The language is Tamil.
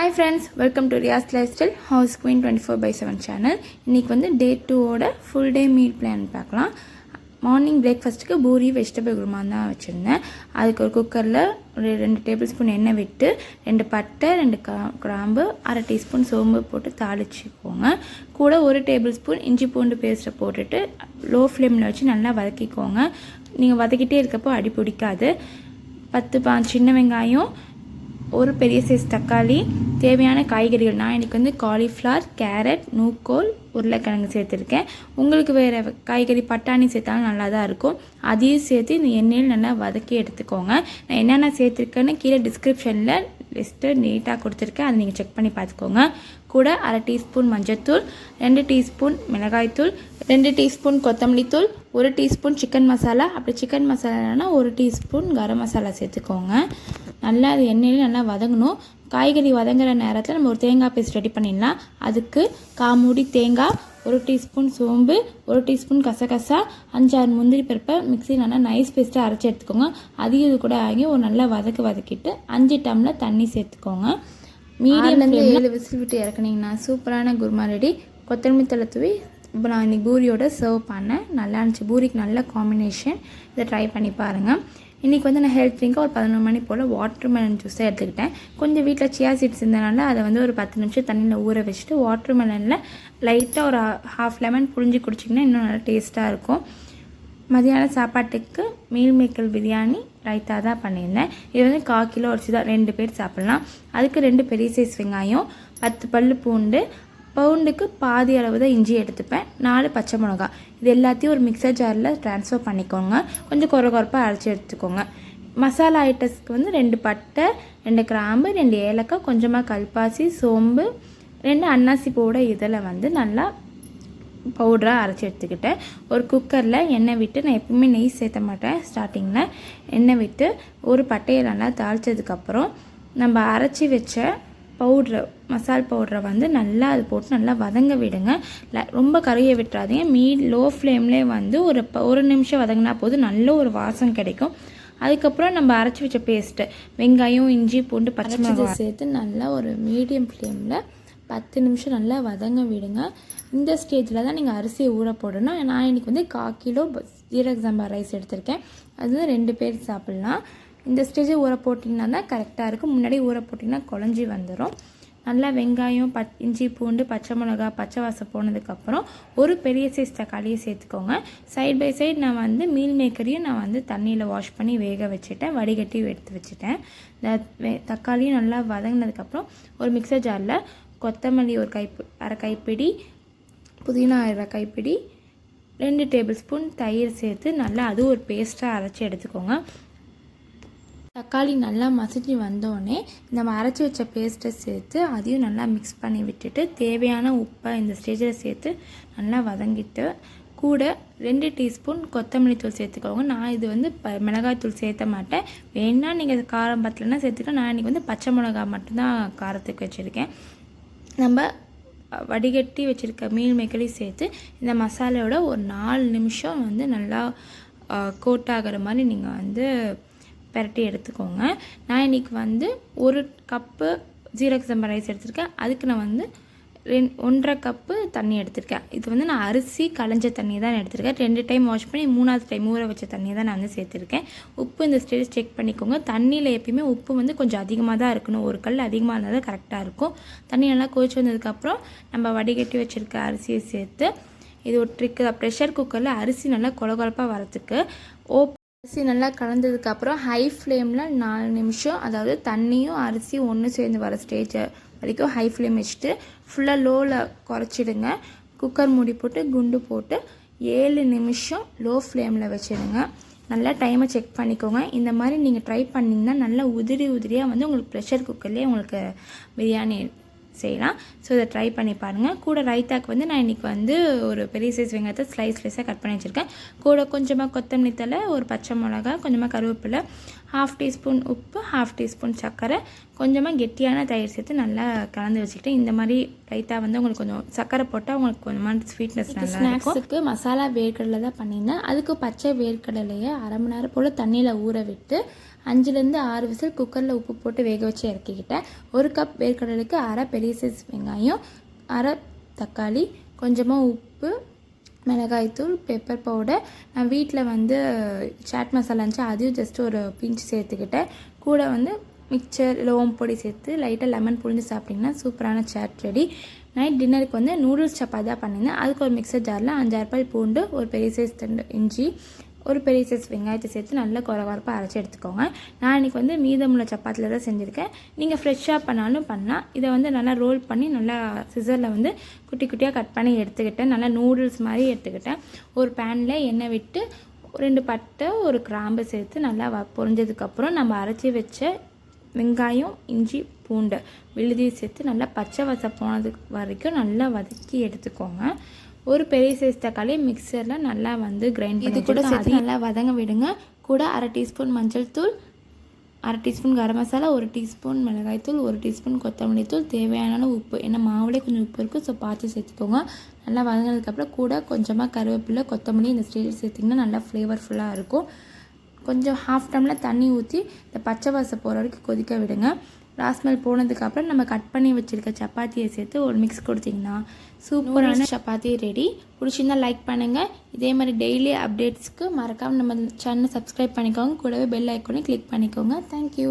Hi friends, welcome to Riya's Lifestyle House Queen 24/7 channel. இன்னைக்கு வந்து டே 2 ஓட ஃபுல் டே மீல் பிளான் பார்க்கலாம். மார்னிங் பிரேக்ஃபாஸ்ட்டுக்கு பூரி வெஜிடபிள் குருமா தான் வச்சுருந்தேன். அதுக்கு ஒரு குக்கரில் ஒரு 2 டேபிள் ஸ்பூன் எண்ணெய் விட்டு 2 பட்டை 2 கிராம்பு 1/2 டீஸ்பூன் சோம்பு போட்டு தாளிச்சிக்கோங்க. கூட 1 டேபிள் ஸ்பூன் இஞ்சி பூண்டு பேஸ்ட்டை போட்டுட்டு லோ ஃப்ளேமில் வச்சு நல்லா வதக்கிக்கோங்க. நீங்கள் வதக்கிட்டே இருக்கப்போ அடி பிடிக்காது. 10 சின்ன வெங்காயம், ஒரு பெரிய சைஸ் தக்காளி, தேவையான காய்கறிகள். நான் இன்றைக்கி வந்து காலிஃப்ளவர், கேரட், நூக்கோல், உருளைக்கிழங்கு சேர்த்துருக்கேன். உங்களுக்கு வேறு காய்கறி பட்டாணி சேர்த்தாலும் நல்லா தான் இருக்கும். அதையும் சேர்த்து இந்த எண்ணெயில் நல்லா வதக்கி எடுத்துக்கோங்க. நான் என்னென்ன சேர்த்துருக்கேன்னு கீழே டிஸ்கிரிப்ஷனில் லிஸ்ட்டு நீட்டாக கொடுத்துருக்கேன், அதை நீங்கள் செக் பண்ணி பார்த்துக்கோங்க. கூட 1/2 டீஸ்பூன் மஞ்சள்தூள், 2 டீஸ்பூன் மிளகாய்த்தூள், 2 டீஸ்பூன் கொத்தமல்லி தூள், 1 டீஸ்பூன் சிக்கன் மசாலா. அப்படி சிக்கன் மசாலானா 1 டீஸ்பூன் கரம் மசாலா சேர்த்துக்கோங்க. நல்லா அது எண்ணெயில் நல்லா வதங்கணும். காய்கறி வதங்குற நேரத்தில் நம்ம ஒரு தேங்காய் பேஸ்ட் ரெடி பண்ணிடலாம். அதுக்கு காமூடி தேங்காய், 1 டீஸ்பூன் சோம்பு, 1 டீஸ்பூன் கசகசா, 5-6 முந்திரி பருப்பை மிக்ஸி நல்லா நைஸ் பேஸ்ட்டாக அரைச்சி எடுத்துக்கோங்க. அதையும் இது கூட ஆகி ஒரு நல்லா வதக்கிட்டு 5 டம்ளர் தண்ணி சேர்த்துக்கோங்க. மீடியம்லேருந்து 7 விசில் விட்டு இறக்குனீங்கன்னா சூப்பரான குருமா ரெடி. கொத்தமல்லி தழை தூவி இப்போ நான் இன்றைக்கி பூரியோட சர்வ் பண்ணேன். நல்லா இருந்துச்சு. பூரிக்கு நல்ல காம்பினேஷன். இதை ட்ரை பண்ணி பாருங்கள். இன்றைக்கி வந்து நான் ஹெல்த் ட்ரிங்காக ஒரு 11 மணி போல் வாட்டர்மெலன் ஜூஸை எடுத்துக்கிட்டேன். கொஞ்சம் வீட்டில் சியா சீட்ஸ் இருந்தனால அதை வந்து ஒரு 10 நிமிஷம் தண்ணியில் ஊற வச்சுட்டு வாட்டர்மெலனில் லைட்டாக ஒரு ½ லெமன் புழிஞ்சு குடிச்சிங்கன்னா இன்னும் நல்லா டேஸ்ட்டாக இருக்கும். மதியான சாப்பாட்டுக்கு மீல் மேக்கர் பிரியாணி ரைத்தா தான் பண்ணியிருந்தேன். இது வந்து 1/4 கிலோ அரிசி தான், 2 பேர் சாப்பிட்லாம். அதுக்கு 2 பெரிய சைஸ் வெங்காயம், 10 பல் பூண்டு, பவுண்டுக்கு பாதி அளவு தான் இஞ்சி எடுத்துப்பேன், 4 பச்சை மிளகா. இது எல்லாத்தையும் ஒரு மிக்சர் ஜாரில் ட்ரான்ஸ்ஃபர் பண்ணிக்கோங்க. கொஞ்சம் குறப்பாக அரைச்சி எடுத்துக்கோங்க. மசாலா ஐட்டம்ஸ்க்கு வந்து 2 பட்டை, 2 கிராம்பு, 2 ஏலக்காய், கொஞ்சமாக கல்பாசி, சோம்பு, 2 அன்னாசி போட இதில் வந்து நல்லா பவுடராக அரைச்சி எடுத்துக்கிட்டேன். ஒரு குக்கரில் எண்ணெய் விட்டு, நான் எப்பவுமே நெய் சேர்த்த மாட்டேன், ஸ்டார்டிங்கில் எண்ணெய் விட்டு ஒரு பட்டையை நல்லா தாளித்ததுக்கப்புறம் நம்ம அரைச்சி வச்ச மசால் பவுட்ரை வந்து நல்லா அது போட்டு நல்லா வதங்க விடுங்க. ரொம்ப கறியை விட்டுறாதீங்க. லோ ஃப்ளேம்லேயே வந்து ஒரு நிமிஷம் வதங்கினா போதும், நல்ல ஒரு வாசம் கிடைக்கும். அதுக்கப்புறம் நம்ம அரைச்சி வச்ச பேஸ்ட்டு வெங்காயம், இஞ்சி பூண்டு, பச்சை மிளகாய் சேர்த்து நல்லா ஒரு மீடியம் ஃப்ளேமில் 10 நிமிஷம் நல்லா வதங்க விடுங்க. இந்த ஸ்டேஜில் தான் நீங்கள் அரிசியை ஊற போடணும். நான் இன்றைக்கி வந்து 1/4 கிலோ ஜீரக சம்பா ரைஸ் எடுத்திருக்கேன். அது 2 பேர் சாப்பிட்லாம். இந்த ஸ்டேஜை ஊற போட்டிங்கன்னா தான் கரெக்டாக இருக்கும். முன்னாடி ஊற போட்டிங்கன்னா குழஞ்சி வந்துடும். நல்லா வெங்காயம், இஞ்சி பூண்டு, பச்சை மிளகா பச்சை வாசம் போனதுக்கப்புறம் ஒரு பெரிய சைஸ் தக்காளியை சேர்த்துக்கோங்க. சைட் பை சைடு நான் வந்து மீல் மேக்கரையும் நான் வந்து தண்ணியில் வாஷ் பண்ணி வேக வச்சுட்டேன், வடிகட்டி எடுத்து வச்சுட்டேன். இந்த தக்காளியும் நல்லா வதங்கினதுக்கப்புறம் ஒரு மிக்சர் ஜாரில் கொத்தமல்லி ஒரு 1/2 கைப்பிடி, புதினா 1/2 கைப்பிடி, 2 டேபிள் ஸ்பூன் தயிர் சேர்த்து நல்லா அது ஒரு பேஸ்ட்டாக அரைச்சி எடுத்துக்கோங்க. தக்காளி நல்லா மசிஞ்சு வந்தோடனே நம்ம அரைச்சி வச்ச பேஸ்ட்டை சேர்த்து அதையும் நல்லா மிக்ஸ் பண்ணி விட்டுட்டு தேவையான உப்பை இந்த ஸ்டேஜில் சேர்த்து நல்லா வதங்கிட்டு கூட 2 டீஸ்பூன் கொத்தமல்லி தூள் சேர்த்துக்கோங்க. நான் இது வந்து மிளகாய் தூள் சேர்த்த மாட்டேன். வேணா நீங்கள் காரம் பத்தலைன்னா சேர்த்துக்கலாம். நான் இன்றைக்கி வந்து பச்சை மிளகாய் மட்டும்தான் காரத்துக்கு வச்சுருக்கேன். நம்ம வடிகட்டி வச்சுருக்க மீல் மேக்கரையும் சேர்த்து இந்த மசாலாவோட ஒரு 4 நிமிஷம் வந்து நல்லா கோட் ஆகிற மாதிரி நீங்கள் வந்து பெரட்டி எடுத்துக்கோங்க. நான் இன்றைக்கி வந்து 1 கப்பு ஜீரக சம்பா ரைஸ் எடுத்திருக்கேன். அதுக்கு நான் வந்து 1/2 கப்பு தண்ணி எடுத்திருக்கேன். இது வந்து நான் அரிசி களைஞ்ச தண்ணி தான் எடுத்திருக்கேன். 2 டைம் வாஷ் பண்ணி 3ஆவது டைம் ஊற வச்ச தண்ணியை தான் நான் வந்து சேர்த்துருக்கேன். உப்பு இந்த ஸ்டேஜ் செக் பண்ணிக்கோங்க. தண்ணியில் எப்பயுமே உப்பு வந்து கொஞ்சம் அதிகமாக தான் இருக்கணும். ஒரு கல் அதிகமாக இருந்தால் தான் கரெக்டாக இருக்கும். தண்ணி நல்லா கொதிச்சு வந்ததுக்கப்புறம் நம்ம வடிகட்டி வச்சுருக்க அரிசியை சேர்த்து இது ஒரு ட்ரிக்கு தான். ப்ரெஷர் குக்கரில் அரிசி நல்லா கொலகொலப்பாக வரத்துக்கு அரிசி நல்லா கலந்ததுக்கப்புறம் ஹை ஃப்ளேமில் 4 நிமிஷம், அதாவது தண்ணியும் அரிசியும் ஒன்று சேர்ந்து வர ஸ்டேஜ் வரைக்கும் ஹை ஃப்ளேம் வச்சுட்டு ஃபுல்லாக லோவில் குறைச்சிடுங்க. குக்கர் மூடி போட்டு குண்டு போட்டு 7 நிமிஷம் லோ ஃப்ளேமில் வச்சிடுங்க. நல்லா டைமை செக் பண்ணிக்கோங்க. இந்த மாதிரி நீங்கள் ட்ரை பண்ணிங்கன்னா நல்லா உதிரியாக வந்து உங்களுக்கு ப்ரெஷர் குக்கர்லேயே உங்களுக்கு பிரியாணி செய்யலாம். ஸோ இதை ட்ரை பண்ணி பாருங்கள். கூட ரைத்தாக்கு வந்து நான் இன்றைக்கி வந்து ஒரு பெரிய சைஸ் வெங்காயத்தை ஸ்லைஸாக கட் பண்ணி வச்சுருக்கேன். கூட கொஞ்சமாக கொத்தமல்லி தழை, ஒரு பச்சை மிளகா, கொஞ்சமாக கருவேப்பிலை, 1/2 டீஸ்பூன் உப்பு, 1/2 டீஸ்பூன் சர்க்கரை, கொஞ்சமாக கெட்டியான தயிர் சேர்த்து நல்லா கலந்து வச்சுக்கிட்டேன். இந்த மாதிரி ரைத்தா வந்து உங்களுக்கு கொஞ்சம் சர்க்கரை போட்டால் உங்களுக்கு கொஞ்சமாக ஸ்வீட்னஸ் நல்லா இருக்கும். ஸ்நாக்ஸுக்கு மசாலா வேர்க்கடலை தான் பண்ணியிருந்தேன். அதுக்கு பச்சை வேர்க்கடலையை 1/2 மணி நேரம் போல் தண்ணியில் ஊற விட்டு 5லேருந்து 6 விசில் குக்கரில் உப்பு போட்டு வேக வச்சு இறக்கிக்கிட்டேன். 1 கப் வேர்க்கடலுக்கு அரை பெரிய சைஸ் வெங்காயம், அரை தக்காளி, கொஞ்சமாக உப்பு, மிளகாய்த்தூள், பெப்பர் பவுடர். நான் வீட்டில் வந்து சாட் மசாலா இருந்துச்சு, அதையும் ஜஸ்ட் ஒரு பிஞ்சு சேர்த்துக்கிட்டேன். கூட வந்து மிக்சர் இல்லை ஓம்பொடி சேர்த்து லைட்டாக லெமன் புழிஞ்சு சாப்பிட்டிங்கன்னா சூப்பரான சாட் ரெடி. நைட் டின்னருக்கு வந்து நூடுல்ஸ் சப்பாத்தி தான் பண்ணியிருந்தேன். அதுக்கு ஒரு மிக்சர் ஜாரில் 5-6 பல் பூண்டு, ஒரு பெரிய சைஸ் தண்டு இஞ்சி, ஒரு பெரிய சைஸ் வெங்காயத்தை சேர்த்து நல்லா குறப்பாக அரைச்சி எடுத்துக்கோங்க. நான் இன்றைக்கி வந்து மீதமுள்ள சப்பாத்தியில் தான் செஞ்சுருக்கேன். நீங்கள் ஃப்ரெஷ்ஷாக பண்ணாலும் பண்ணலாம். இதை வந்து நல்லா ரோல் பண்ணி நல்லா சிசரில் வந்து குட்டி குட்டியாக கட் பண்ணி எடுத்துக்கிட்டேன். நல்லா நூடுல்ஸ் மாதிரி எடுத்துக்கிட்டேன். ஒரு பேனில் எண்ணெய் விட்டு 2 பட்டை, ஒரு கிராம்பு சேர்த்து நல்லா பொரிஞ்சதுக்கப்புறம் நம்ம அரைச்சி வச்ச வெங்காயம், இஞ்சி, பூண்டு விழுதி சேர்த்து நல்லா பச்சை வாசம் போனது வரைக்கும் நல்லா வதக்கி எடுத்துக்கோங்க. ஒரு பெரிய சைஸ் தக்காளி மிக்சரில் நல்லா வந்து கிரைண்ட் பண்ணி கூட சேர்த்து நல்லா வதங்க விடுங்க. கூட அரை டீஸ்பூன் மஞ்சள் தூள், அரை டீஸ்பூன் கரம் மசாலா, 1 டீஸ்பூன் மிளகாய்த்தூள், 1 டீஸ்பூன் கொத்தமல்லி தூள், தேவையான உப்பு. ஏன்னா மாவுலேயே கொஞ்சம் உப்பு இருக்குது, ஸோ பார்த்து சேர்த்துக்கோங்க. நல்லா வதங்கினதுக்கப்புறம் கூட கொஞ்சமாக கருவேப்பிலை, கொத்தமல்லி இந்த ஸ்டேஜ் சேர்த்திங்கன்னா நல்லா ஃப்ளேவர்ஃபுல்லாக இருக்கும். கொஞ்சம் ½ டம்ளர் தண்ணி ஊற்றி இந்த பச்சை வாசம் போகிற வரைக்கும் கொதிக்க விடுங்க. ராஸ்மல் போனதுக்கப்புறம் நம்ம கட் பண்ணி வச்சுருக்க சப்பாத்தியை சேர்த்து ஒரு மிக்ஸ் கொடுத்திங்கன்னா சூப்பரான சப்பாத்தி ரெடி. பிடிச்சிருந்தால் லைக் பண்ணுங்கள். இதே மாதிரி டெய்லி அப்டேட்ஸ்க்கு மறக்காமல் நம்ம சேனலை சப்ஸ்கிரைப் பண்ணிக்கோங்க. கூடவே பெல் ஐக்கானை கிளிக் பண்ணிக்கோங்க. தேங்க்யூ.